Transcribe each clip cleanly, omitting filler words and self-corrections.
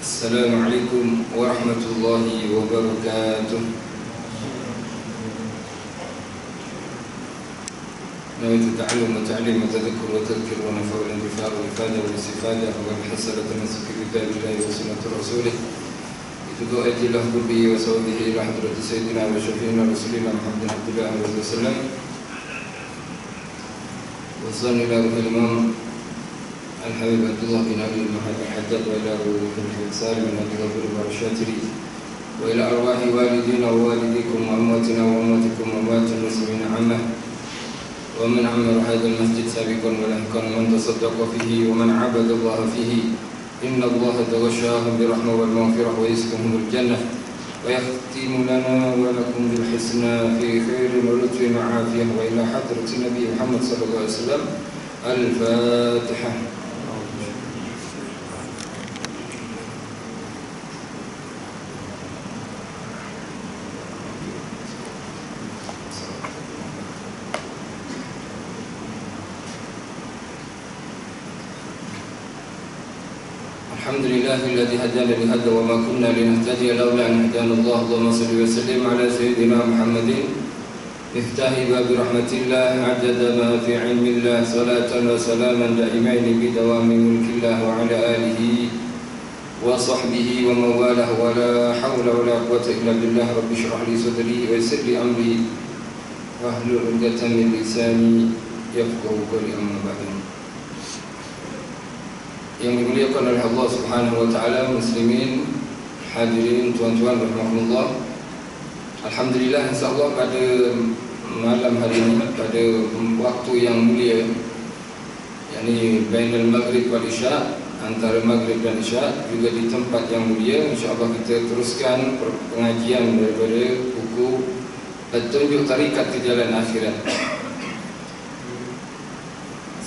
Assalamualaikum warahmatullahi wabarakatuh. نويت التعلم والتعليم والتذكر والتذكير ونفع والانتفاع والإفادة والاستفادة والحصلة التمسك بكتاب الله وسنة رسوله بتدعية الله به وسوده إلى حضرة سيدنا وشفيعنا رسولنا محمد بن عبد الله عليه وسلم وصلنا إلى روح الإمام الحبيب عبد الله بن علي بن الحداد وإلى روح الإنسان من أبي غفور الشاتري وإلى أرواح والدينا ووالديكم وأمواتنا وأمواتكم وأموات المسلمين عامة ومن عمر هذا المسجد سابقا ولاحقا ومن تصدق فيه ومن عبد الله فيه إن الله تغشاهم بالرحمة والمغفرة ويسكنهم الجنة ويختم لنا ولكم بالحسنى في خير ولطف وعافية وإلى حضرة النبي محمد صلى الله عليه وسلم. الفاتحة. Alhamdulillahilladzi hadana li hadza wa ma kunna linahtadiya laula an hadana Allah. Allahumma shalli wa sallim ala sayyidina Muhammadin miftahi babi rahmatillah adada ma fi ilmillah salatan wa salaman daimain bi dawami mulkillah wa ala alihi wa sahbihi wa mawalah wa la hawla wa la quwwata illa billah. Rabbi shrah li sadri wa yassir li amri wahlul 'uqdatam min lisani yafqahu qawli. Amma ba'du. Yang dimuliakan oleh Allah Subhanahu wa taala, muslimin, hadirin, tuan-tuan rahimakumullah. Alhamdulillah, insyaallah pada malam hari ini, pada waktu yang mulia, yakni bainal maghrib wal isya, antara maghrib dan isya, juga di tempat yang mulia, insyaallah kita teruskan pengajian daripada buku Petunjuk Tarikat ke Jalan Akhirat.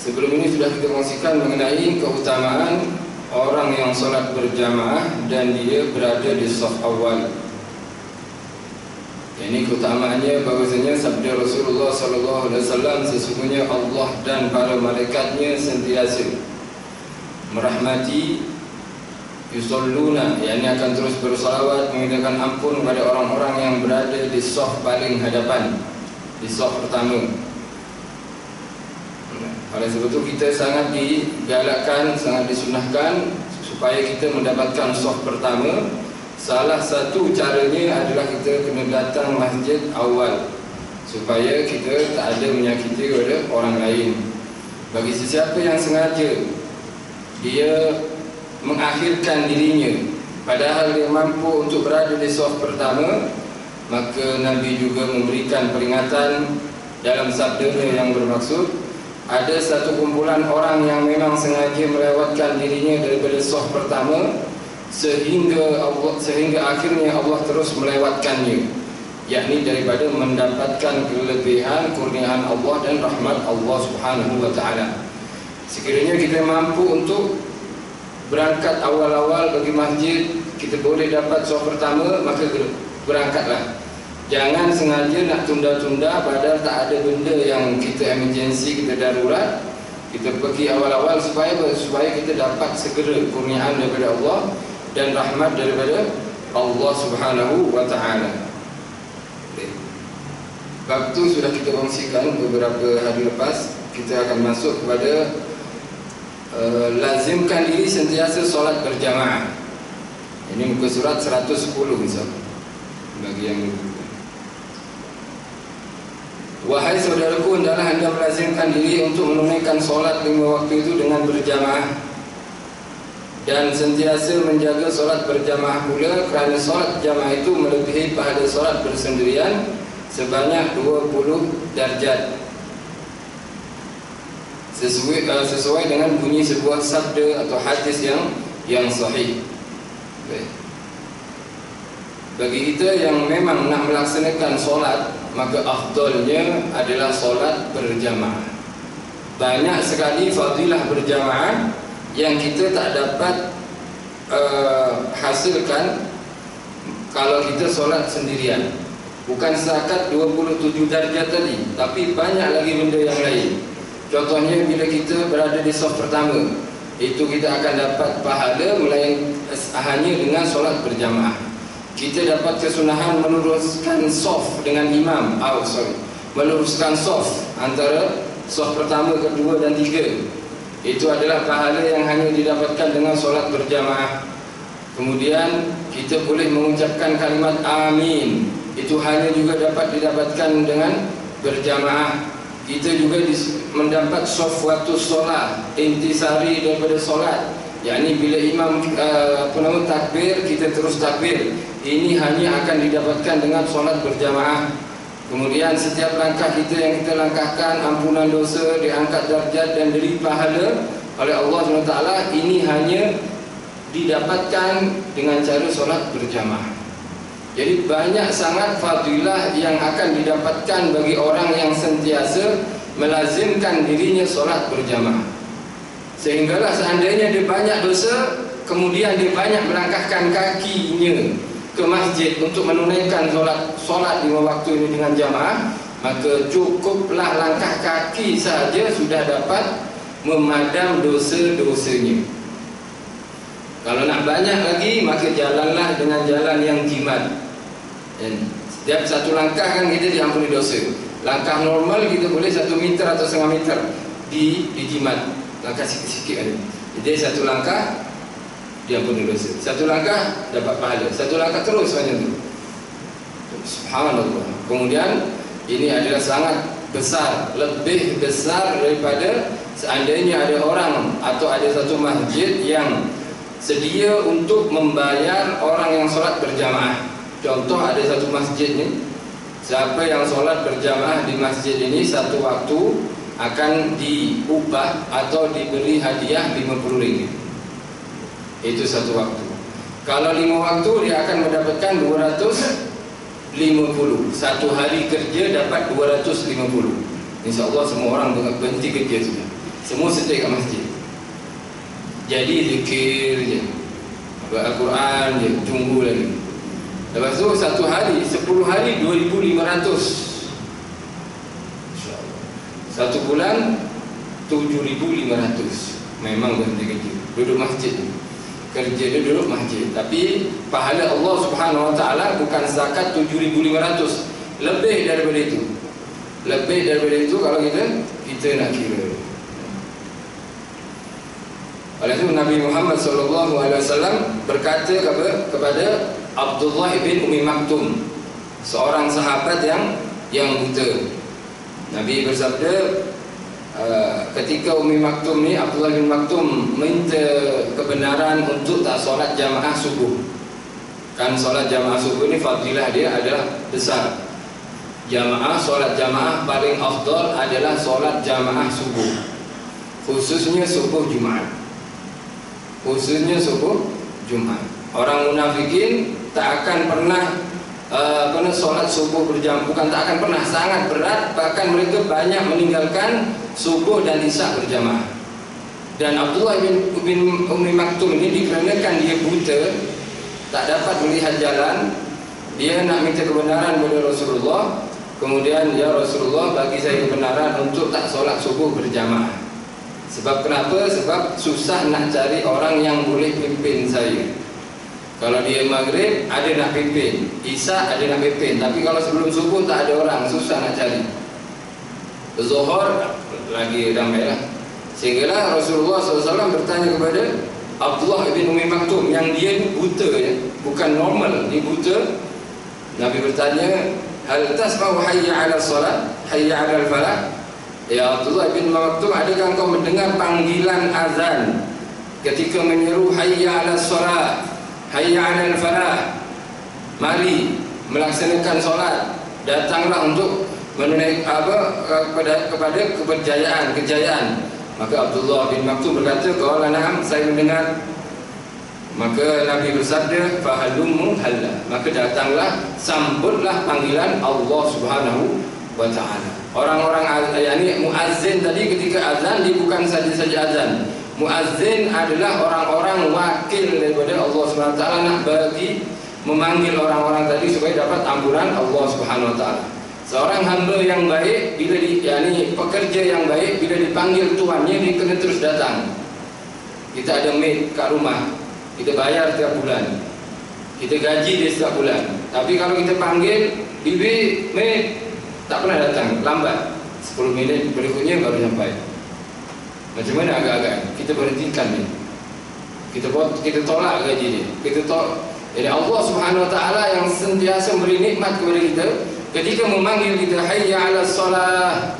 Sebelum ini sudah kita kongsikan mengenai keutamaan orang yang solat berjamaah dan dia berada di saf awal. Ini keutamaannya bahwasanya sabda Rasulullah sallallahu alaihi wasallam, sesungguhnya Allah dan para malaikatnya sentiasa merahmati yusalluna, yakni akan terus bersalawat memintakan ampun kepada orang-orang yang berada di saf paling hadapan, di saf pertama. Oleh sebab itu kita sangat digalakkan, sangat disunahkan supaya kita mendapatkan saf pertama. Salah satu caranya adalah kita kena datang masjid awal supaya kita tak ada menyakiti oleh orang lain. Bagi sesiapa yang sengaja dia mengakhirkan dirinya padahal dia mampu untuk berada di saf pertama, maka Nabi juga memberikan peringatan dalam sabdanya yang bermaksud, ada satu kumpulan orang yang memang sengaja melewatkan dirinya daripada saf pertama sehingga akhirnya Allah terus melewatkannya, yakni daripada mendapatkan kelebihan kurniaan Allah dan rahmat Allah Subhanahu wa taala. Sekiranya kita mampu untuk berangkat awal-awal bagi masjid, kita boleh dapat saf pertama, maka berangkatlah. Jangan sengaja nak tunda-tunda padahal tak ada benda yang kita emergency, kita darurat. Kita pergi awal-awal supaya kita dapat segera kurniaan daripada Allah dan rahmat daripada Allah Subhanahu wa taala. Bab tu sudah kita kongsikan beberapa hari lepas. Kita akan masuk kepada lazimkan diri sentiasa solat berjamaah. Ini muka surat 110 insya-Allah. Bagi yang wahai saudaraku, hendaklah anda melazimkan diri untuk menunaikan solat 5 waktu itu dengan berjamaah dan sentiasa menjaga solat berjamaah pula, kerana solat jamaah itu melebihi pahala solat bersendirian sebanyak 20 darjat sesuai dengan bunyi sebuah sabda atau hadis yang sahih. Bagi kita yang memang nak melaksanakan solat, maka afdalnya adalah solat berjamaah. Banyak sekali fadilah berjamaah yang kita tak dapat hasilkan kalau kita solat sendirian. Bukan setakat 27 darjat tadi, tapi banyak lagi benda yang lain. Contohnya bila kita berada di saf pertama, itu kita akan dapat pahala hanya dengan solat berjamaah. Kita dapat kesunahan meluruskan saf dengan imam. Meluruskan saf antara saf pertama, kedua dan tiga. Itu adalah pahala yang hanya didapatkan dengan solat berjamaah. Kemudian kita boleh mengucapkan kalimat amin. Itu hanya juga dapat didapatkan dengan berjamaah. Kita juga mendapat safwatus solat, intisari daripada solat. yakni bila imam takbir, kita terus takbir. Ini hanya akan didapatkan dengan solat berjamaah. Kemudian setiap langkah kita yang kita langkahkan, ampunan dosa, diangkat darjat dan diberi pahala oleh Allah SWT. Ini hanya didapatkan dengan cara solat berjamaah. Jadi banyak sangat fadilah yang akan didapatkan bagi orang yang sentiasa melazimkan dirinya solat berjamaah. Sehinggalah seandainya dia banyak dosa, kemudian dia banyak melangkahkan kakinya ke masjid untuk menunaikan solat 5 waktu ini dengan jamaah, maka cukuplah langkah kaki saja sudah dapat memadam dosa-dosanya. Kalau nak banyak lagi, maka jalanlah dengan jalan yang jimat. Dan setiap satu langkah kan kita diampuni dosa. Langkah normal kita boleh 1 meter atau setengah meter di jimat. Langkah sikit-sikit aja. Jadi satu langkah diampuni dosa, satu langkah dapat pahala, satu langkah terus macam tu. Subhanallah. Kemudian ini adalah sangat besar, lebih besar daripada seandainya ada orang atau ada satu masjid yang sedia untuk membayar orang yang solat berjamaah. Contoh, ada satu masjid ni, siapa yang solat berjamaah di masjid ini satu waktu akan diubah atau diberi hadiah RM50. Itu satu waktu. Kalau 5 waktu dia akan mendapatkan 250. Satu hari kerja dapat 250. InsyaAllah semua orang berhenti kerja sudah. Semua stay kat masjid. Jadi zikir je, Al-Quran je, tunggu lagi. Lepas tu satu hari, 10 hari 2,500. Satu bulan 7,500. Memang berhenti kerja, duduk masjid. Kerja dia duduk masjid. Tapi pahala Allah Subhanahu Wa Taala bukan zakat 7,500. Lebih daripada itu. Lebih daripada itu kalau kita nak kira. Oleh itu Nabi Muhammad SAW berkata kepada Abdullah bin Umi Maktum, seorang sahabat yang buta. Nabi bersabda, ketika Umi Maktum ni, Abdullah bin Maktum minta kebenaran untuk tak solat jamaah subuh. Kan solat jamaah subuh ni fadilah dia adalah besar. Solat jamaah paling afdal adalah solat jamaah subuh, khususnya subuh Jumaat. Orang munafikin tak akan pernah solat subuh berjamaah. Bukan tak akan pernah, sangat berat. Bahkan mereka banyak meninggalkan subuh dan isya berjamaah. Dan Abdullah bin Umi Maktum ini dikarenakan dia buta, tak dapat melihat jalan, dia nak minta kebenaran kepada Rasulullah. Kemudian, ya Rasulullah, bagi saya kebenaran untuk tak solat subuh berjamaah. Sebab kenapa? Sebab susah nak cari orang yang boleh pimpin saya. Kalau dia maghrib ada nak pimpin, isya ada nak pimpin, tapi kalau sebelum subuh tak ada orang, susah nak cari. Zuhur lagi ramai lah. Sehinggalah Rasulullah SAW bertanya kepada Abdullah bin Umi Maktum yang dia ni buta ya, bukan normal, dia buta. Nabi bertanya, hal tasma'u hayya 'ala salat, hayya 'ala al-falah? Ya Abdullah bin Maktum, adakah engkau mendengar panggilan azan ketika menyeru hayya 'ala salat, hayya 'ala al-falah? Mari melaksanakan solat, datanglah untuk menunaikan kepada kejayaan. Maka Abdullah bin Maktum berkata, qala na'am, saya mendengar. Maka Nabi bersabda, fahalummu halla, maka datanglah, sambutlah panggilan Allah Subhanahu wa Ta'ala. Orang-orang yakni muazzin tadi ketika azan, dia bukan saja azan. Muazzin adalah orang-orang wakil daripada Allah Subhanahu wa Ta'ala, nak bagi memanggil orang-orang tadi supaya dapat ampunan Allah Subhanahu wa Ta'ala. Seorang hamba yang baik, bila yakni pekerja yang baik, bila dipanggil tuannya, dia kena terus datang. Kita ada maid kat rumah, kita bayar setiap bulan, kita gaji dia setiap bulan. Tapi kalau kita panggil, Bibi, tak pernah datang, lambat 10 minit berikutnya baru sampai. Macam mana agak-agak kita berhentikan ni, kita tolak gaji dia, kita tolak. Jadi Allah Subhanahu Wa Taala yang sentiasa beri nikmat kepada kita, ketika memanggil kita, hayya 'alas shalah,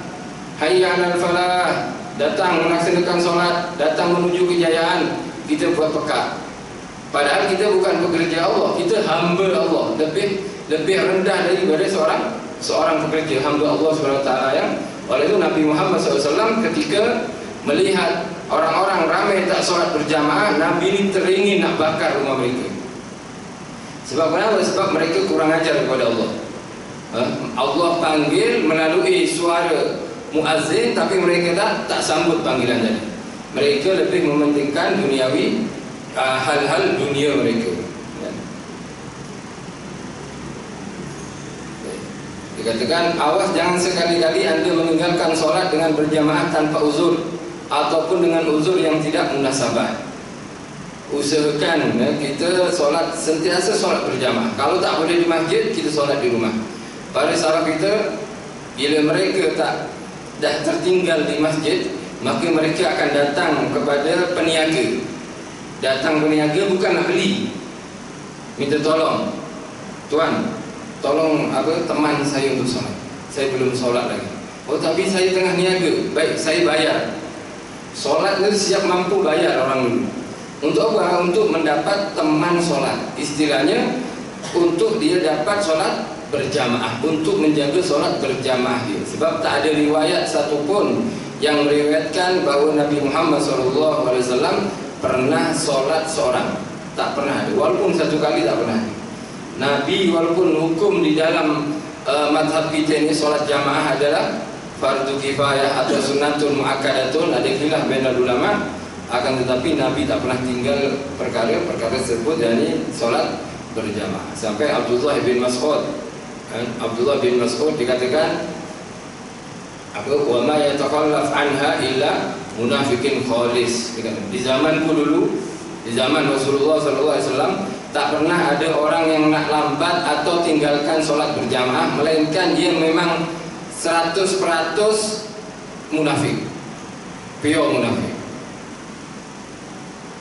hayya 'alal falah, datang melaksanakan solat, datang menuju kejayaan, kita buat peka. Padahal kita bukan pekerja Allah, kita hamba Allah, lebih rendah daripada seorang pekerja, hamba Allah Subhanahu Wa Taala. Yang oleh itu Nabi Muhammad SAW ketika melihat orang-orang ramai tak solat berjamaah, Nabi ini teringin nak bakar rumah mereka. Sebab kenapa? Sebab mereka kurang ajar kepada Allah. Allah panggil melalui suara muazzin, tapi mereka tak sambut panggilan tadi. Mereka lebih mementingkan duniawi, hal-hal dunia mereka. Dikatakan, awas jangan sekali-kali anda meninggalkan solat dengan berjamaah tanpa uzur ataupun dengan uzur yang tidak munasabah. Usahakan kita solat, sentiasa solat berjamaah. Kalau tak boleh di masjid, kita solat di rumah. Para salaf kita, bila mereka dah tertinggal di masjid, maka mereka akan datang kepada peniaga. Datang peniaga bukan nak beli, minta tolong, tuan, tolong teman saya untuk solat, saya belum solat lagi. Oh tapi saya tengah niaga, baik saya bayar. Solat itu siap mampu bayar orang dulu. Untuk apa? Untuk mendapat teman solat. Istilahnya untuk dia dapat solat berjamaah, untuk menjaga solat berjamaah dia. Sebab tak ada riwayat satupun yang meriwayatkan bahawa Nabi Muhammad SAW pernah solat seorang. Tak pernah ada, walaupun satu kali tak pernah ada. Nabi walaupun hukum di dalam mazhab kita ini solat jamaah adalah fardu kifayah atau sunnatun muakkadatun, ada khilaf bainal ulama, akan tetapi Nabi tak pernah tinggal perkara tersebut, yakni solat berjamaah. Sampai Abdullah bin Mas'ud dikatakan wa ma yatakhallaf anha illa munafikin khalis. Di zamanku dulu, di zaman Rasulullah SAW, tak pernah ada orang yang nak lambat atau tinggalkan solat berjamaah, melainkan dia memang 100% munafik, pure munafik.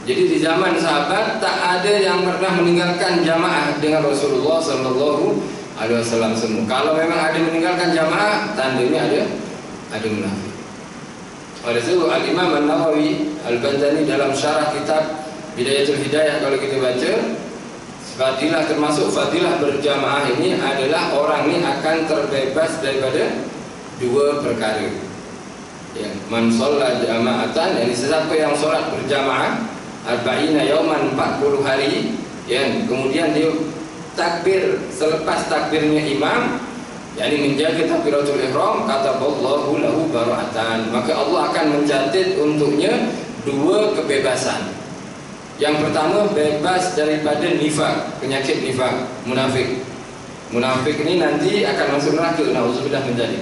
Jadi di zaman sahabat tak ada yang pernah meninggalkan jamaah dengan Rasulullah SAW semua. Kalau memang ada meninggalkan jamaah, tandanya ada munafik. Oleh itu Al-Imam An-Nawawi Al-Banzani dalam syarah kitab Bidayatul Hidayah, kalau kita baca, fadilah, termasuk fadilah berjamaah ini adalah orang ini akan terbebas daripada dua perkara. Ya, man shalla jama'atan, yani sesiapa yang solat berjamaah arba'ina yauman, 40 hari, ya, kemudian dia takbir selepas takbirnya imam, yakni menjaga takbiratul ihram, kata Allahu lahu bara'atan, maka Allah akan mencatat untuknya dua kebebasan. Yang pertama, bebas daripada nifak, penyakit nifak, munafik. Munafik ini nanti akan masuk neraka, nauzubillah min dzalik.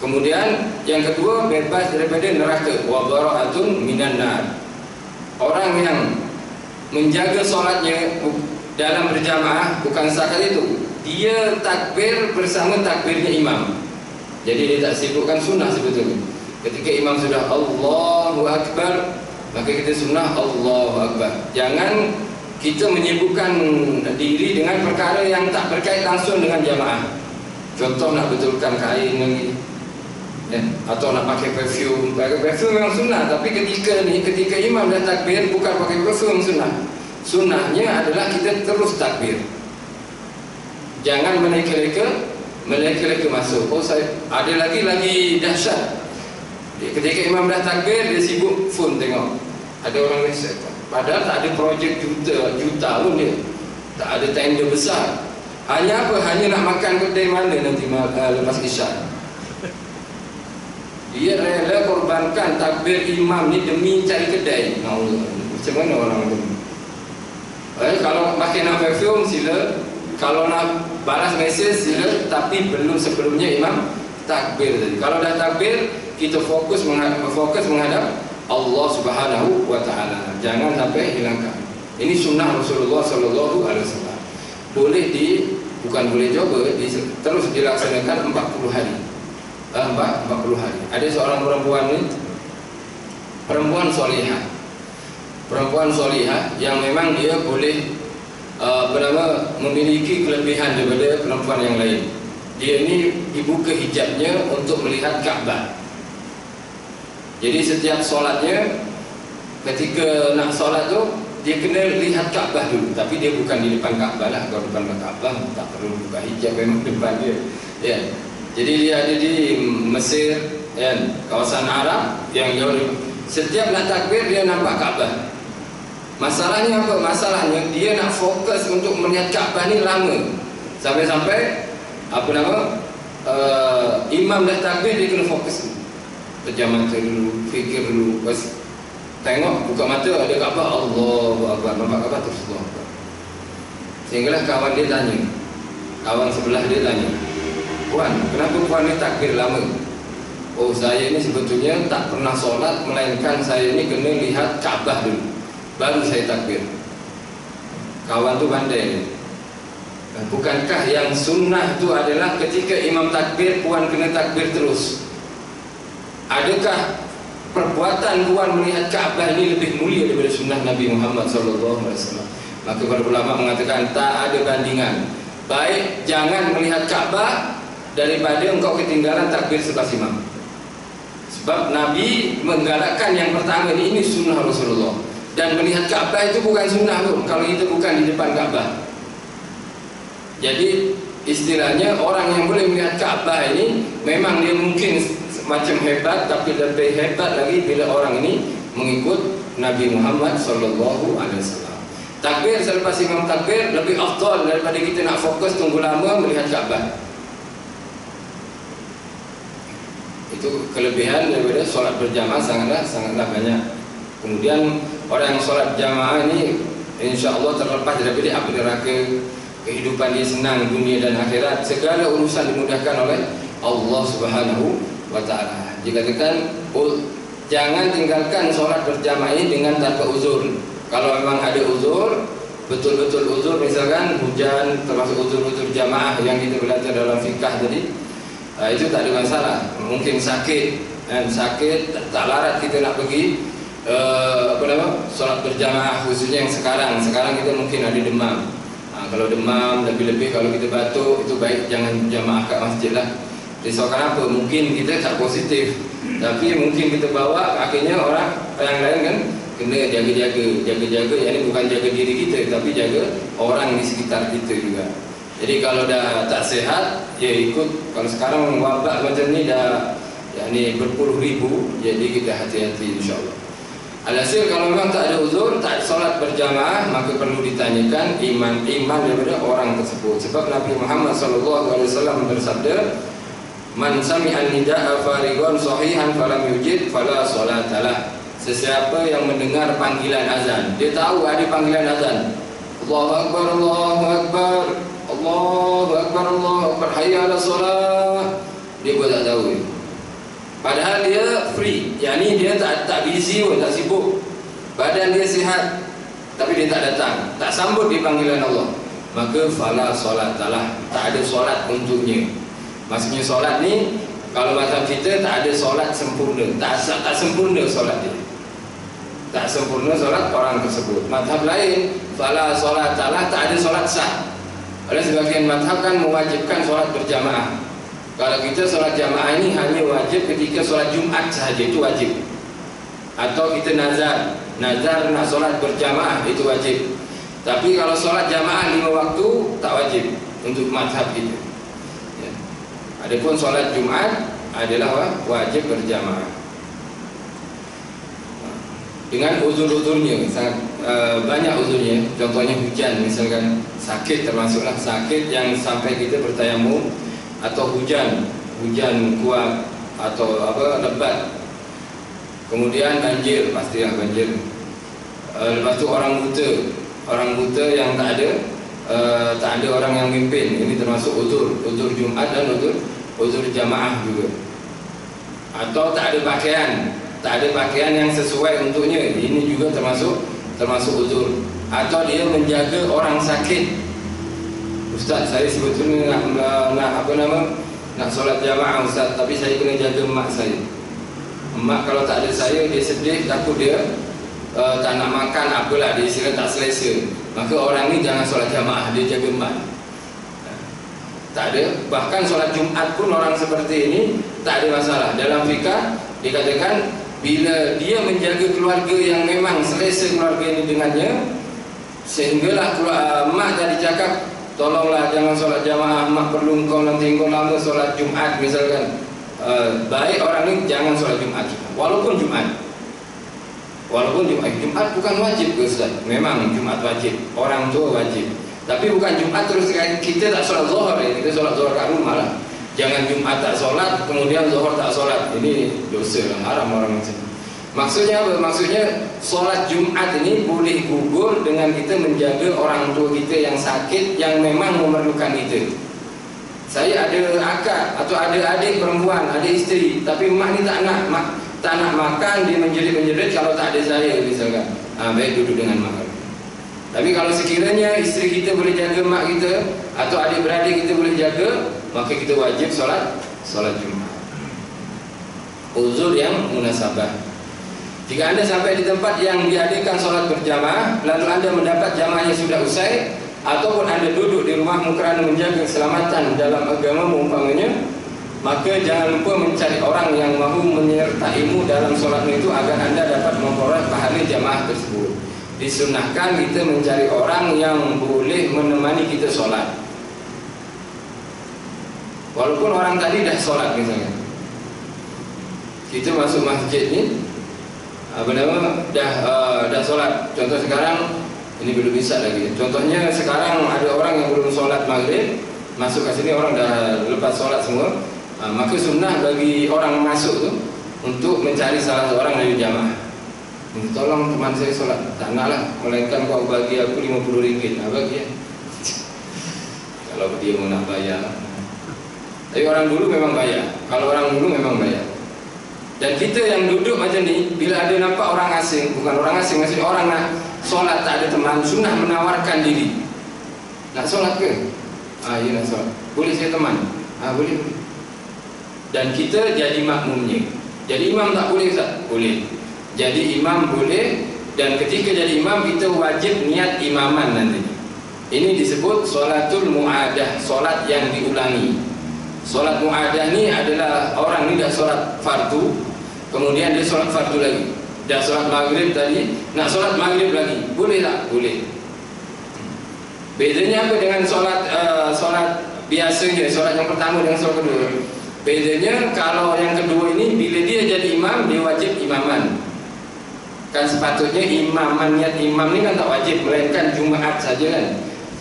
Kemudian yang kedua, bebas daripada neraka, wa bara'atun minan nar. Orang yang menjaga solatnya dalam berjamaah bukan sekadar itu, dia takbir bersama takbirnya imam. Jadi dia tak sibukkan sunnah sebetulnya. Ketika imam sudah Allahu Akbar, maka kita sunnah Allahu Akbar. Jangan kita menyibukkan diri dengan perkara yang tak berkait langsung dengan jamaah. Contoh nak betulkan kain lagi, ya, atau nak pakai perfume. Perfume memang sunnah, tapi ketika imam dah takbir, bukan pakai perfume sunnah. Sunnahnya adalah kita terus takbir. Jangan meleka-leka masuk. Oh, saya ada lagi dahsyat. Ketika imam dah takbir, dia sibuk phone tengok. Ada orang reset. Padahal tak ada projek juta pun dia. Tak ada tender besar. Hanya apa? Hanya nak makan kedai mana nanti lepas isyak. Dia rela korbankan takbir imam ni demi cari kedai. Macam mana orang tu? Kalau pakai nak perfume sila, kalau nak balas mesej sila, tapi belum sebelumnya imam takbir tadi. Kalau dah takbir, kita fokus menghadap Allah Subhanahu wa taala. Jangan sampai hilangkan. Ini sunnah Rasulullah Sallallahu Alaihi Wasallam. Bukan boleh coba, terus dilaksanakan 40 hari. 40 hari. Ada seorang perempuan solihah. Perempuan solihah yang memang dia boleh memiliki kelebihan daripada perempuan yang lain. Dia ini dibuka hijabnya untuk melihat Ka'bah. Jadi setiap solatnya, ketika nak solat tu, dia kena lihat Ka'bah dulu. Tapi dia bukan di depan Ka'bah lah. Kalau depan Ka'bah tak perlu buka hijab, memang depan dia, ya. Jadi dia ada di Mesir, ya, kawasan Arab yang jauh. Setiap nak takbir dia nampak Ka'bah. Masalahnya apa? Masalahnya dia nak fokus untuk melihat Ka'bah ni lama. Sampai-sampai imam dah takbir, dia kena fokus. Pejam mata dulu, fikir dulu, tengok, buka mata, ada Ka'bah, Allahu Akbar, nampak Ka'bah terus Allahu Akbar. Sehinggalah kawan dia tanya, kawan sebelah dia tanya, "Puan, kenapa puan ni takbir lama?" "Oh, saya ni sebetulnya tak pernah solat, melainkan saya ni kena lihat Ka'bah dulu, baru saya takbir." Kawan tu pandai. Bukankah yang sunnah tu adalah ketika imam takbir, puan kena takbir terus? Adakah perbuatan puan melihat Ka'bah ini lebih mulia daripada sunnah Nabi Muhammad SAW? Maka para ulama mengatakan tak ada bandingan. Baik jangan melihat Ka'bah daripada engkau ketinggalan takbir selepas imam. Sebab Nabi menggalakkan yang pertama ini sunnah Rasulullah. Dan melihat Ka'bah itu bukan sunnah pun kalau itu bukan di depan Ka'bah. Jadi istilahnya orang yang boleh melihat Ka'bah ini memang dia mungkin macam hebat, tapi lebih hebat lagi bila orang ini mengikut Nabi Muhammad Sallallahu Alaihi Wasallam. Takbir selepas imam takbir lebih afdal daripada kita nak fokus tunggu lama melihat Ka'bah. Itu kelebihan daripada solat berjamaah, sangatlah banyak. Kemudian orang yang solat jamaah ini insya-Allah terlepas daripada api neraka, kehidupan dia senang dunia dan akhirat, segala urusan dimudahkan oleh Allah Subhanahu wa ta'ala. Dikatakan jangan tinggalkan solat berjamaah ini dengan tanpa uzur. Kalau memang ada uzur, betul-betul uzur, misalkan hujan, termasuk uzur-uzur jamaah yang kita belajar dalam fikah tadi, itu tak ada masalah. Mungkin sakit, tak larat kita nak pergi solat berjamaah, khususnya yang sekarang kita mungkin ada demam. Kalau demam, lebih-lebih kalau kita batuk, itu baik jangan jamaah kat masjid lah. Risaukan apa? Mungkin kita tak positif, tapi mungkin kita bawa, akhirnya orang yang lain kan kena jaga-jaga. Yang ini bukan jaga diri kita, tapi jaga orang di sekitar kita juga. Jadi kalau dah tak sihat, ya ikut. Kalau sekarang wabak macam ni dah berpuluh ribu, jadi kita hati-hati insya-Allah. Alhasil kalau memang tak ada uzur, tak ada solat berjamaah, maka perlu ditanyakan iman daripada orang tersebut. Sebab Nabi Muhammad SAW bersabda, "Man sami'an nida'a farigon sahihan falam yujid fala salatalah." Sesiapa yang mendengar panggilan azan, dia tahu ada panggilan azan, Allahu Akbar, Allahu Akbar, Allahu Akbar, Allahu Akbar, hayya 'alas salah, dia pun tak tahu. Padahal dia free, yakni dia tak busy pun, tak sibuk, badan dia sihat, tapi dia tak datang, tak sambut di panggilan Allah, maka fala salatalah, tak ada solat untuknya. Maksudnya solat ni, kalau mazhab kita tak ada solat sempurna, tak sempurna solat dia, tak sempurna solat orang tersebut. Mazhab lain, fala salatalah, tak ada solat sah. Ada sebagian mazhab kan mewajibkan solat berjamaah. Kalau kita solat jamaah ini hanya wajib ketika solat Jumat sahaja, itu wajib. Atau kita nazar nak solat berjamaah, itu wajib. Tapi kalau solat jamaah 5 waktu tak wajib untuk mazhab kita. Ya. Adapun solat Jumat adalah wajib berjamaah. Dengan uzur-uzurnya, sangat banyak uzurnya. Contohnya hujan, misalkan sakit, termasuklah sakit yang sampai kita bertayamum, atau hujan kuat atau lebat. Kemudian banjir, pastilah banjir. Lepas tu orang buta yang tak ada orang yang mimpin, ini termasuk uzur Jumat dan uzur jamaah juga. Atau tak ada pakaian yang sesuai untuknya, ini juga termasuk uzur. atau dia menjaga orang sakit. Ustaz, saya sebetulnya nak solat jamaah Ustaz, tapi saya kena jaga mak saya. Mak kalau tak ada saya, dia sedih, takut dia tak nak makan, apalah, dia istilah tak selesa. Maka orang ni jangan solat jamaah, dia jaga mak. Tak ada. Bahkan solat Jumaat pun orang seperti ini tak ada masalah. Dalam fikah dikatakan bila dia menjaga keluarga yang memang selesa keluarga ini dengannya, sehinggalah mak tadi cakap, tolonglah jangan solat jamaah, mak perlu engkau lama solat Jumaat misalkan. Baik orang ini jangan solat Jumaat, walaupun Jumaat Jumaat bukan wajib ke Ustaz? Memang Jumaat wajib, orang tua wajib. Tapi bukan Jumaat terus kita tak solat zuhur ya, kita solat zuhur kat rumah lah. Jangan Jumaat tak solat, kemudian zuhur tak solat. Ini dosa lah, haram orang macam. Maksudnya apa? Maksudnya solat Jumaat ini boleh gugur dengan kita menjaga orang tua kita yang sakit, yang memang memerlukan kita. Saya ada akak atau ada adik perempuan, ada isteri, tapi mak ni tak nak makan, dia menjerit-menjerit kalau tak ada saya misalkan. Baik duduk dengan mak. Tapi kalau sekiranya isteri kita boleh jaga mak kita atau adik-beradik kita boleh jaga, maka kita wajib solat Jumaat. Uzur yang munasabah. Jika anda sampai di tempat yang diadakan solat berjamaah, lalu anda mendapat jamaahnya sudah usai, ataupun anda duduk di rumahmu kerana menjaga keselamatan dalam agama umpamanya, maka jangan lupa mencari orang yang mahu menyertaimu dalam solatmu itu agar anda dapat memperoleh pahala jamaah tersebut. Disunahkan kita mencari orang yang boleh menemani kita solat, walaupun orang tadi dah solat misalnya. Kita masuk masjid ni dah solat. Contoh sekarang ini belum bisa lagi. Contohnya sekarang ada orang yang belum solat maghrib, masuk ke sini orang dah lepas solat semua. Maka sunnah bagi orang masuk tu untuk mencari salah seorang dari jamaah. Tolong teman saya solat. Tak nak lah, melainkan kau bagi aku RM50. Bagi ya. Kalau dia mau nak bayar. Tapi orang dulu memang bayar. Kalau orang dulu memang bayar. Dan kita yang duduk macam ni, bila ada nampak orang asing, bukan orang asing, maksudnya orang nak solat tak ada teman, sunnah menawarkan diri. Nak solat ke? Ya nak solat. Boleh saya teman? Boleh. Dan kita jadi makmumnya. Jadi imam tak boleh Ustaz? Boleh. Jadi imam boleh. Dan ketika jadi imam kita wajib niat imaman nanti. Ini disebut solatul mu'adah, solat yang diulangi. Solat mu'adah ni adalah orang ni dah solat fardu, kemudian dia solat fardu lagi. Dah solat maghrib tadi, nak solat maghrib lagi. Boleh tak? Boleh. Bedanya apa dengan solat biasanya, solat yang pertama dengan solat kedua? Bedanya kalau yang kedua ini, bila dia jadi imam, dia wajib imaman. Kan sepatutnya imaman, niat imam ni kan tak wajib, melainkan Jumaat saja kan.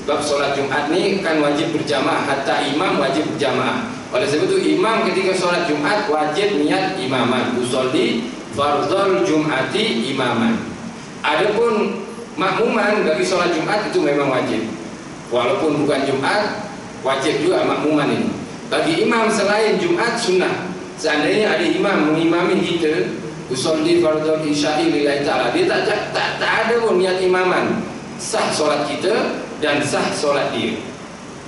Sebab solat Jumaat ni kan wajib berjamaah, hatta imam wajib berjamaah. Oleh sebab itu imam ketika solat Jumaat wajib niat imaman. Usolli fardhul Jum'ati imaman. Adapun makmuman bagi solat Jumaat itu memang wajib. Walaupun bukan Jumaat, wajib juga makmuman ini. Bagi imam selain Jumaat sunnah. Seandainya ada imam mengimami kita, usolli fardhul isya'i lillahi ta'ala, dia tak ada pun niat imaman, sah solat kita dan sah solat dia.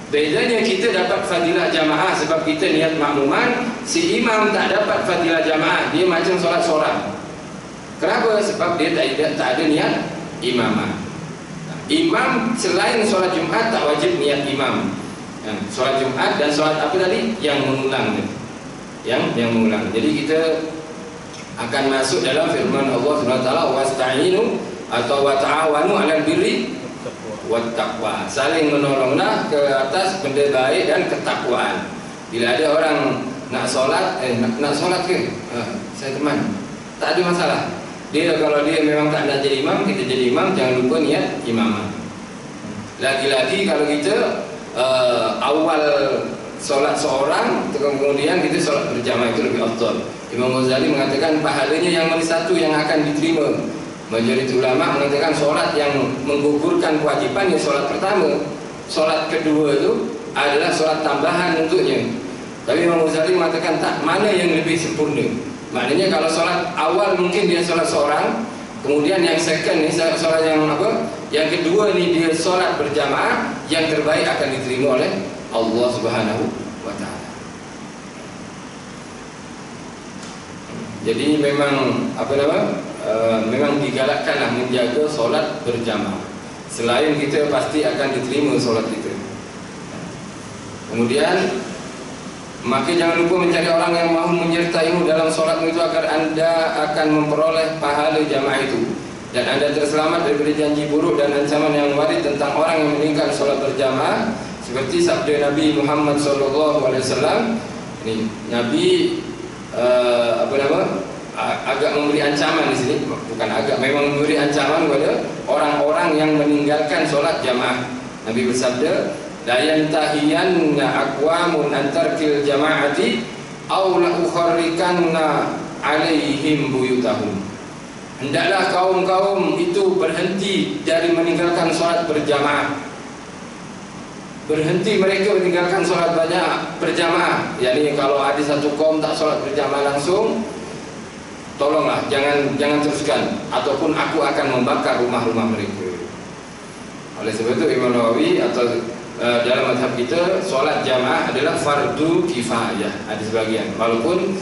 Bedanya kita dapat fadilah jamaah sebab kita niat makmuman. Si imam tak dapat fadilah jamaah, dia macam solat seorang. Kenapa? Sebab dia tak ada niat imamah. Imam selain solat Jumaat tak wajib niat imam. Solat Jumaat dan solat apa tadi? Yang mengulang. Yang mengulang. Jadi kita akan masuk dalam firman Allah Subhanahu wa taala, wasta'inu atau wa ta'awanu 'alal birri wat taqwa. Saling menolonglah ke atas benda baik dan ketakwaan. Bila ada orang nak solat, nak solat ke? Saya teman. Tak ada masalah. Kalau dia memang tak nak jadi imam, kita jadi imam, jangan lupa niat imamah. Lagi-lagi kalau kita awal solat seorang, kemudian kita solat berjamaah, itu lebih afdal. Imam Ghazali mengatakan pahalanya yang nomor satu yang akan diterima. Majoriti ulama mengatakan solat yang menggugurkan kewajiban ya solat pertama. Solat kedua itu adalah solat tambahan untuknya. Tapi Imam Ghazali mengatakan tak, mana yang lebih sempurna. Maknanya kalau solat awal mungkin dia solat seorang, Kemudian yang second ni solat yang apa? Yang kedua ni dia solat berjamaah, yang terbaik akan diterima oleh Allah Subhanahu wa taala. Jadi memang apa nama? Memang digalakkanlah menjaga solat berjamaah. Selain kita pasti akan diterima solat kita. Kemudian maka jangan lupa mencari orang yang mahu menyertaimu dalam solatmu itu agar anda akan memperoleh pahala jamaah itu, dan anda terselamat daripada janji buruk dan ancaman yang warid tentang orang yang meninggalkan solat berjamaah, seperti sabda Nabi Muhammad SAW. Ini Nabi agak memberi ancaman di sini, bukan agak, memang memberi ancaman kepada orang-orang yang meninggalkan solat jamaah. Nabi bersabda, la yantahiyanna aqwamun an tarkil jama'ati aw la ukharrikanna alaihim buyutahum. Hendaklah kaum-kaum itu berhenti dari meninggalkan solat berjamaah. Berhenti mereka meninggalkan solat banyak berjamaah. Yani kalau ada satu kaum tak solat berjamaah langsung, tolonglah jangan teruskan, ataupun aku akan membakar rumah-rumah mereka. Oleh sebab itu Imam Nawawi atau dalam mazhab kita solat jamaah adalah fardu kifayah, ada sebagian, walaupun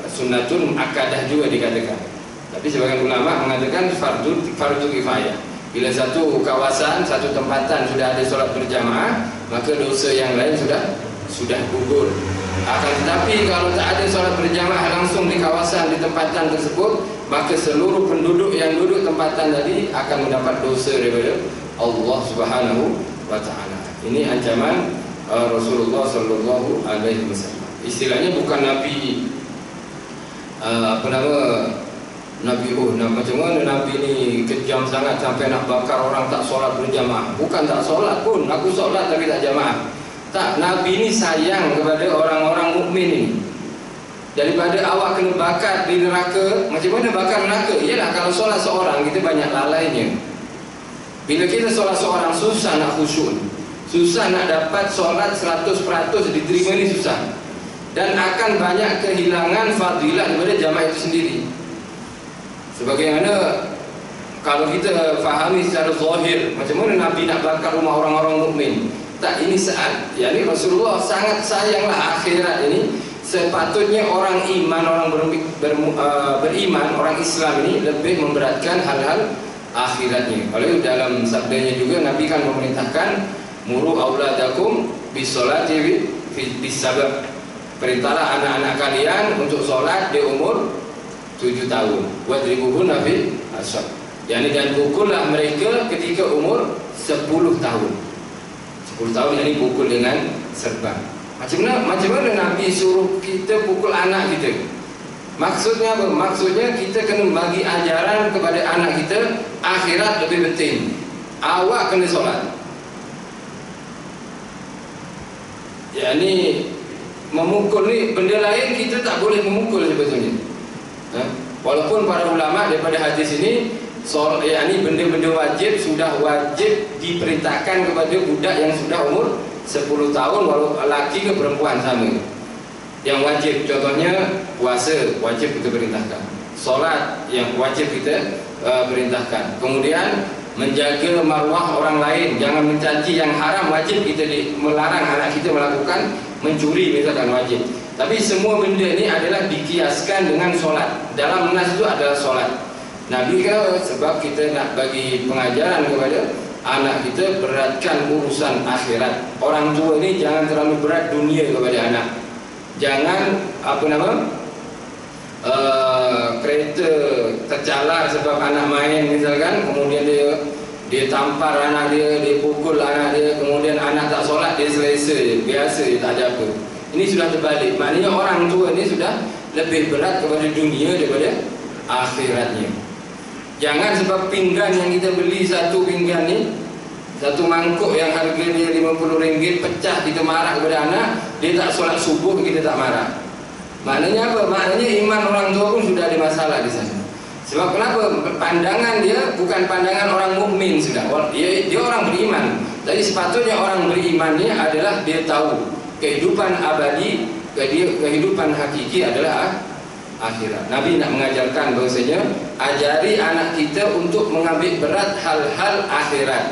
sunnatun muakkadah juga dikatakan, tapi sebagian ulama mengatakan fardu kifayah. Bila satu kawasan, satu tempatan sudah ada solat berjamaah, maka dosa yang lain sudah gugur. Akan tetapi kalau tak ada solat berjamaah langsung di kawasan, di tempatan tersebut, maka seluruh penduduk yang duduk tempatan tadi akan mendapat dosa daripada Allah Subhanahu wa ta'ala. Ini ancaman Rasulullah sallallahu alaihi wasallam. Istilahnya bukan Nabi macam mana Nabi ni kejam sangat sampai nak bakar orang tak solat berjamaah. Bukan tak solat pun, aku solat tapi tak jamaah. Tak, Nabi ni sayang kepada orang-orang mukmin ini. Daripada awak kena bakar di neraka, macam mana bakar neraka? Iyalah kalau solat seorang kita banyak lalainya. Bila kita solat seorang susah nak khusyuk, susah nak dapat solat 100% diterima, ni susah. Dan akan banyak kehilangan fadilah daripada jamaah itu sendiri. Sebagaimana kalau kita fahami secara zahir, macam mana Nabi nak bakar rumah orang-orang mukmin? Tak, ini saat yakni Rasulullah sangat sayanglah akhirat ini. Sepatutnya orang iman, orang beriman, orang Islam ini lebih memberatkan hal-hal akhiratnya. Oleh dalam sabdanya juga Nabi kan memerintahkan muru auladakum bisolati bisabab. Perintahlah anak-anak kalian untuk solat di umur 7 tahun. Wadribuhunna bil asab. Yani dan pukullah mereka ketika umur 10 tahun. 10 tahun ini pukul dengan serban. Macam mana Nabi suruh kita pukul anak kita? Maksudnya apa? Maksudnya kita kena bagi ajaran kepada anak kita, akhirat lebih penting. Awak kena solat. Yani memukul ni benda lain kita tak boleh memukul sebetulnya. Walaupun para ulama daripada hadis ini yakni benda-benda wajib sudah wajib diperintahkan kepada budak yang sudah umur 10 tahun, walau lelaki ke perempuan sama. Yang wajib contohnya puasa wajib kita perintahkan, solat yang wajib kita perintahkan. Kemudian menjaga maruah orang lain, jangan mencaci yang haram, wajib kita melarang anak kita melakukan. Mencuri misalkan wajib. Tapi semua benda ni adalah dikiaskan dengan solat. Dalam nas itu adalah solat. Nabi kenapa? Sebab kita nak bagi pengajaran kepada anak kita, beratkan urusan akhirat. Orang tua ni jangan terlalu berat dunia kepada anak. Jangan kereta tercalar sebab anak main misalkan, kemudian dia tampar anak dia pukul anak dia, kemudian anak tak solat, dia selesa je, biasa je, tak ada apa. Ini sudah terbalik. Maknanya orang tua ni sudah lebih berat kepada dunia daripada akhiratnya. Jangan sebab pinggan yang kita beli, satu pinggan ni, satu mangkuk yang harga dia RM50 pecah, kita marah kepada anak, dia tak solat subuh, kita tak marah. Maknanya apa? Maknanya iman orang tua pun sudah ada masalah di sana. Sebab kenapa? Pandangan dia bukan pandangan orang mukmin sudah. Dia orang beriman. Jadi sepatutnya orang beriman ni adalah dia tahu kehidupan abadi, kehidupan hakiki adalah akhirat. Nabi nak mengajarkan bahwasanya ajari anak kita untuk mengambil berat hal-hal akhirat.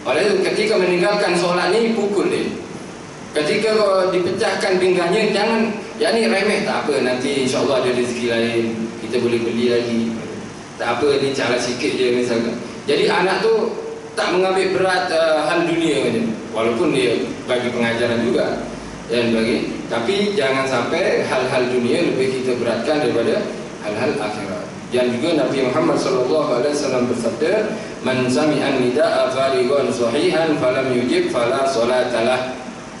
Oleh itu ketika meninggalkan solat ni pukul dia. Ketika dipecahkan pinggangnya, jangan ya ni remeh, tak apa, nanti insyaAllah ada rezeki lain, kita boleh beli lagi, tak apa, ni cara sikit je misalkan. Jadi anak tu tak mengambil berat hal dunia je, walaupun dia bagi pengajaran juga dan bagi, tapi jangan sampai hal-hal dunia lebih kita beratkan daripada hal-hal akhirat. Dan juga Nabi Muhammad SAW bersabda, "Man sami'an nida'a farigon sahihan falam yujib fala salatalah."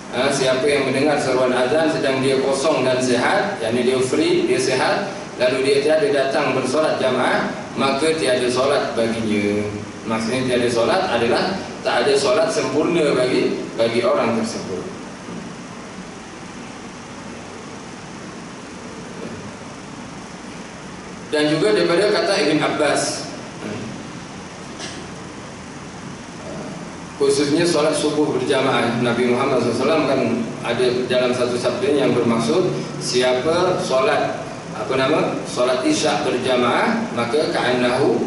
Siapa yang mendengar seruan azan sedang dia kosong dan sehat, yakni dia free, dia sehat, lalu dia tiada datang bersolat jamaah, maka tiada solat baginya. Maksudnya tiada solat adalah tak ada solat sempurna bagi orang tersebut. Dan juga daripada kata Ibn Abbas, khususnya solat subuh berjamaah, Nabi Muhammad SAW kan ada dalam satu sabda yang bermaksud siapa solat solat isyak berjamaah, maka ka'annahu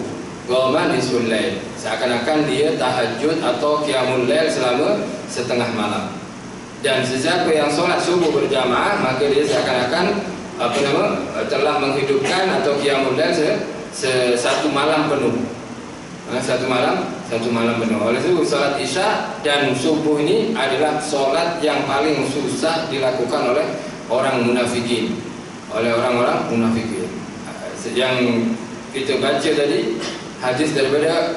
qama nisful lail, seakan-akan dia tahajud atau qiyamul lail selama setengah malam. Dan sesiapa yang solat subuh berjamaah, maka dia seakan-akan telah menghidupkan atau qiyamul lail satu malam penuh. Satu malam penuh. Oleh itu solat isya dan subuh ini adalah solat yang paling susah dilakukan oleh orang munafikin, oleh orang-orang munafikin. Yang kita baca tadi hadis daripada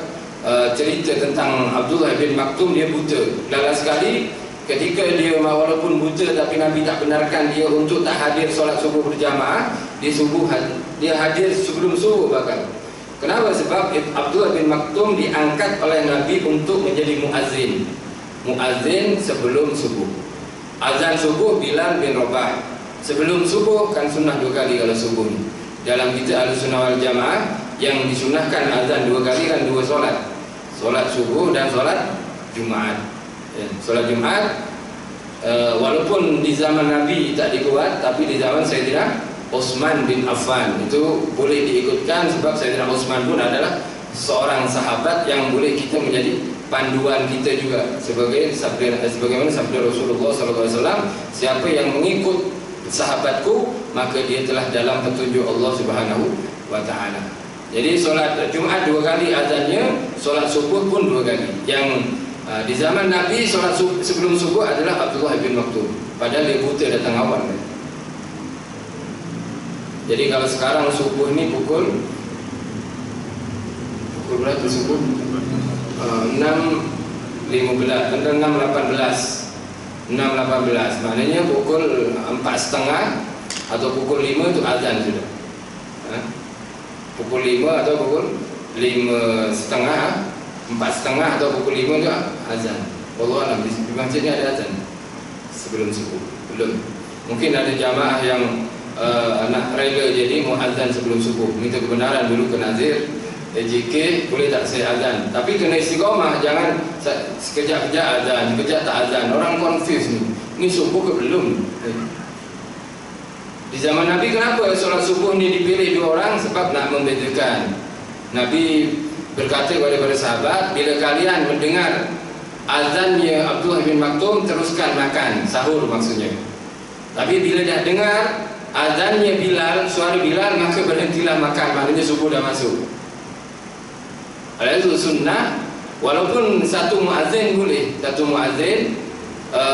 cerita tentang Abdullah bin Maktum, dia buta. Lalas sekali ketika dia walaupun buta tapi Nabi tak benarkan dia untuk tak hadir solat subuh berjamaah, dia hadir sebelum subuh bahkan. Kenapa? Sebab Abdullah bin Maktum diangkat oleh Nabi untuk menjadi muazzin. Muazzin sebelum subuh. Azan subuh Bilal bin Rabah. Sebelum subuh kan sunnah 2 kali kalau subuh ni. Dalam kita Ahlussunnah wal Jamaah yang disunahkan azan 2 kali kan 2 solat. Solat subuh dan solat Jumaat. Solat Jumaat walaupun di zaman Nabi tak dibuat, tapi di zaman Sayyidina Utsman bin Affan itu boleh diikutkan, sebab Sayyidina Utsman pun adalah seorang sahabat yang boleh kita menjadi panduan kita juga, sebagaimana sabda Rasulullah SAW, siapa yang mengikut sahabatku maka dia telah dalam petunjuk Allah Subhanahu wa taala. Jadi solat Jumaat 2 kali azannya, solat subuh pun 2 kali. Yang di zaman Nabi solat sebelum subuh adalah Abdullah bin Maktum, padahal dia buta datang awal. Jadi kalau sekarang subuh ni pukul berapa subuh? 6.18 maknanya pukul 4.30 atau pukul 5 itu azan sudah. Pukul 5 atau pukul 5.30, 4.30 atau pukul 5 itu azan. Wallahu a'lam. Di masjid ni ada azan sebelum subuh? Belum. Mungkin ada jamaah yang nak rela jadi muazzan sebelum subuh, minta kebenaran dulu ke Nazir JK, boleh tak saya azan, tapi kena istiqamah, jangan sekejap-kejap azan, sekejap tak azan. Orang confuse ni subuh ke belum? Di zaman Nabi kenapa solat subuh ni dipilih 2 orang? Sebab nak membedakan. Nabi berkata kepada para sahabat, bila kalian mendengar azannya Abdullah bin Maktum, teruskan makan, sahur maksudnya. Tapi bila dah dengar azannya Bilal, suara Bilal, maka berhentilah makan, maknanya subuh dah masuk. Oleh itu sunnah, walaupun satu muazzin boleh, satu muazzin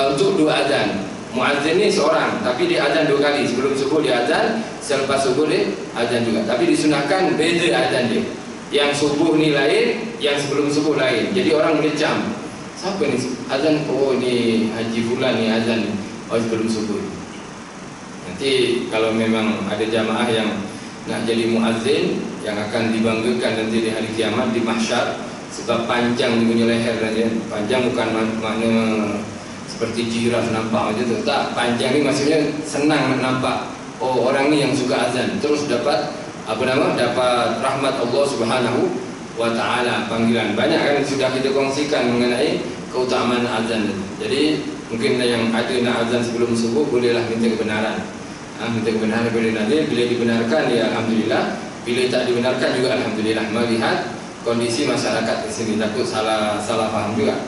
untuk 2 azan. Muazzin ni seorang, tapi dia azan 2 kali. Sebelum subuh dia azan, selepas subuh dia azan juga. Tapi disunahkan beza azan dia. Yang subuh ni lain, yang sebelum subuh lain. Jadi orang boleh jam, siapa ni azan? Oh ni Haji Fulan ni azan ni, oh sebelum subuh. Nanti kalau memang ada jamaah yang nak jadi muazzin, yang akan dibanggakan nanti di hari kiamat di mahsyar, sebab panjang punya leher dia. Panjang bukan makna seperti jiraf nampak macam tu, tak. Panjang ni maksudnya senang nak nampak, oh orang ni yang suka azan, terus dapat dapat rahmat Allah Subhanahu wa taala, panggilan. Banyak kan sudah kita kongsikan mengenai keutamaan azan. Jadi mungkin yang ada nak azan sebelum subuh, bolehlah minta kebenaran. Minta kebenaran daripada Nabi. Bila dibenarkan, ya alhamdulillah. Bila tak dibenarkan juga alhamdulillah, melihat kondisi masyarakat di sini, takut salah faham juga.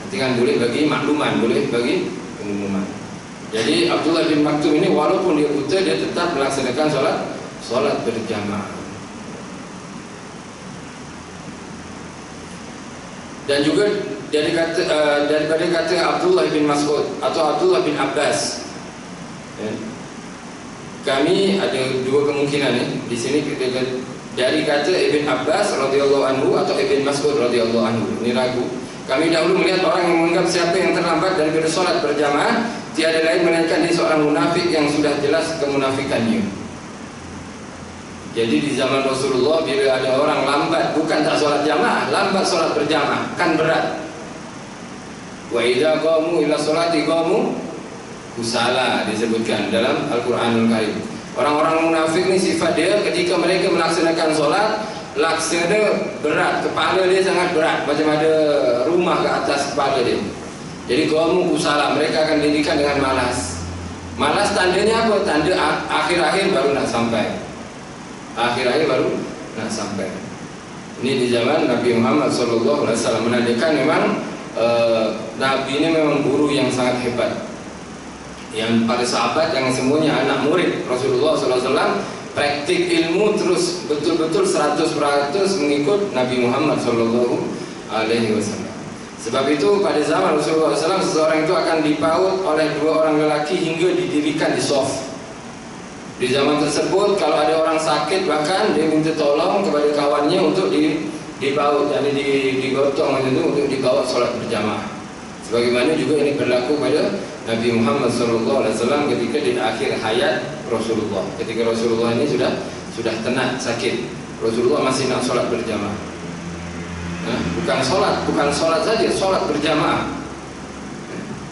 Nanti kan boleh bagi makluman, boleh bagi pengumuman. Jadi Abdullah bin Maktum ini walaupun dia buta, dia tetap melaksanakan solat berjamaah. Dan juga daripada kata Abdullah bin Mas'ud atau Abdullah bin Abbas, ya, kami ada dua kemungkinan di sini, dari kata Ibn Abbas radhiyallahu anhu atau Ibn Mas'ud radhiyallahu anhu. Ini ragu. Kami dahulu melihat orang yang menganggap siapa yang terlambat daripada solat berjamaah tiada lain melainkan dia seorang munafik yang sudah jelas kemunafikannya. Jadi di zaman Rasulullah, bila ada orang lambat, bukan tak solat jamaah, lambat solat berjamaah, kan berat. Wa idza qamu ila sholati qamu kusala, disebutkan dalam Al-Quranul Karim. Orang-orang munafik ni sifat dia ketika mereka melaksanakan solat, laksana berat, kepala dia sangat berat, macam ada rumah ke atas kepala dia. Jadi qamu kusala, mereka akan dirikan dengan malas. Malas tandanya apa? Tanda akhir-akhir baru nak sampai. Akhir-akhir baru nak sampai. Ini di zaman Nabi Muhammad SAW, menandakan memang Nabi ini memang guru yang sangat hebat. Yang para sahabat yang semuanya anak murid Rasulullah SAW, praktik ilmu terus betul-betul 100% mengikut Nabi Muhammad SAW. Sebab itu pada zaman Rasulullah SAW, seseorang itu akan dipaut oleh dua orang lelaki hingga didirikan di sof. Di zaman tersebut kalau ada orang sakit, bahkan dia minta tolong kepada kawannya untuk dipaut, jadi digotong itu untuk dibawa solat berjamaah. Sebagaimana juga ini berlaku pada Nabi Muhammad SAW ketika di akhir hayat Rasulullah. Ketika Rasulullah ini sudah tenat sakit, Rasulullah masih nak solat berjamaah. Bukan solat saja, solat berjamaah.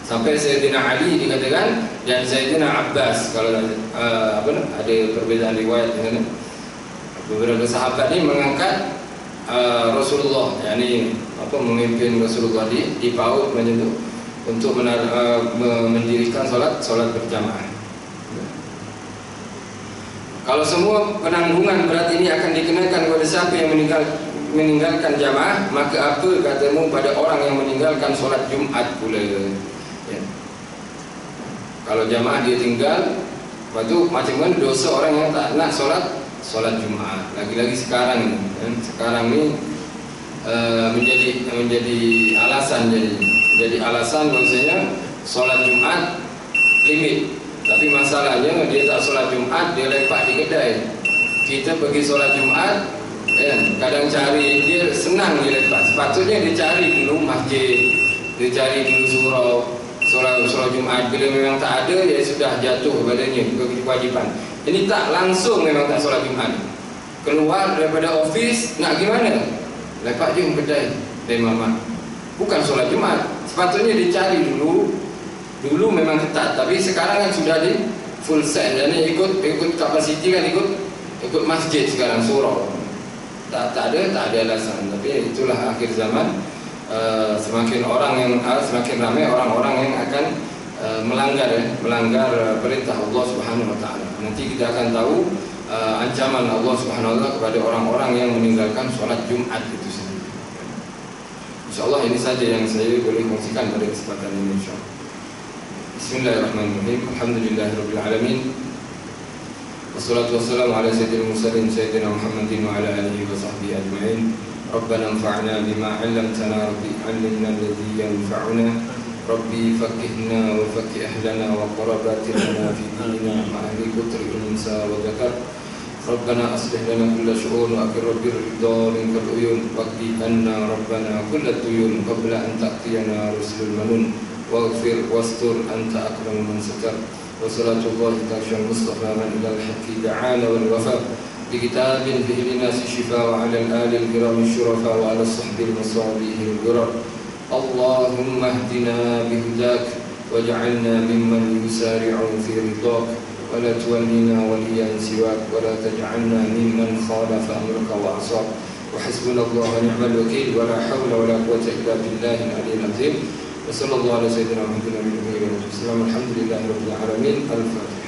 Sampai Sayyidina Ali dikatakan dan Sayyidina Abbas, kalau ada perbezaan riwayat dengan beberapa sahabat ini mengangkat Rasulullah, yakni memimpin Rasulullah di paut menyentuh untuk mendirikan solat berjamaah. Kalau semua penanggungan berat ini akan dikenakan kepada siapa yang meninggalkan jamaah, maka apa katamu pada orang yang meninggalkan solat Jumat pula? Ya. Kalau jamaah dia tinggal, lepas tu macam mana dosa orang yang tak nak solat Jumat? Lagi-lagi sekarang ni, sekarang ni menjadi alasan, jadi alasan maksudnya solat Jumat limit. Tapi masalahnya dia tak solat Jumat, dia lepak di kedai. Kita pergi solat Jumat, kadang cari, dia senang dia lepak. Sepatutnya dia cari dulu masjid, dia cari dulu solat Jumat. Bila memang tak ada, ya sudah jatuh badannya kewajipan. Ini tak langsung memang tak solat Jumat. Keluar daripada ofis, nak gimana? Lepak je kedai dari mama. Bukan solat Jumat. Sepatutnya dicari dulu memang ketat, tapi sekarang kan sudah di full set. Jadi ikut kapasiti kan, ikut masjid sekarang, surau. Tak ada alasan. Tapi itulah akhir zaman. Semakin ramai orang-orang yang akan melanggar perintah Allah Subhanahu Wa Taala. Nanti kita akan tahu ancaman Allah Subhanahu Wa Taala kepada orang-orang yang meninggalkan solat Jumat itu sendiri. InsyaAllah ini saja yang saya boleh kongsikan pada kesempatan ini, insyaAllah. Bismillahirrahmanirrahim. Alhamdulillahirabbil alamin. Wassalatu wassalamu ala sayyidil mursalin sayyidina Muhammadin wa ala alihi wa sahbihi ajma'in. Rabbana anfa'na bima 'allamtana, rabbi 'allimna alladhi yanfa'una, rabbi faqihna wa faqih ahlana wa qarabatina fi dinina ma ahli kutri unsa wa zakar. Rabbana aslih lana kulla syu'un wa akir rabbir ridha minkal uyun waqdi anna rabbana kulla tuyun qabla an ta'tiyana rusulul manun waghfir wastur anta akramu man satar. Wa salatullahi ta'ala mustafa man ilal haqqi da'ana wal wafa bi kitabin fihi linasi shifa wa 'ala al-ali al-kiram syurafa wa 'ala as-sahbi al-masabih al-ghurar. Allahumma ihdina bihudak waj'alna mimman yusari'u fi ridhak wa la tuwallina waliyan siwak wa la taj'alna mimman khalafa amraka wa 'asak. Wa hasbunallahu wa ni'mal wakeel wa la hawla wa la quwwata illa billahi al-'aliyyil 'azim. Wa sallallahu ala sayyidina Muhammadin wa alihi wa sahbihi. Alhamdulillahirabbil alamin. Al-Fatihah.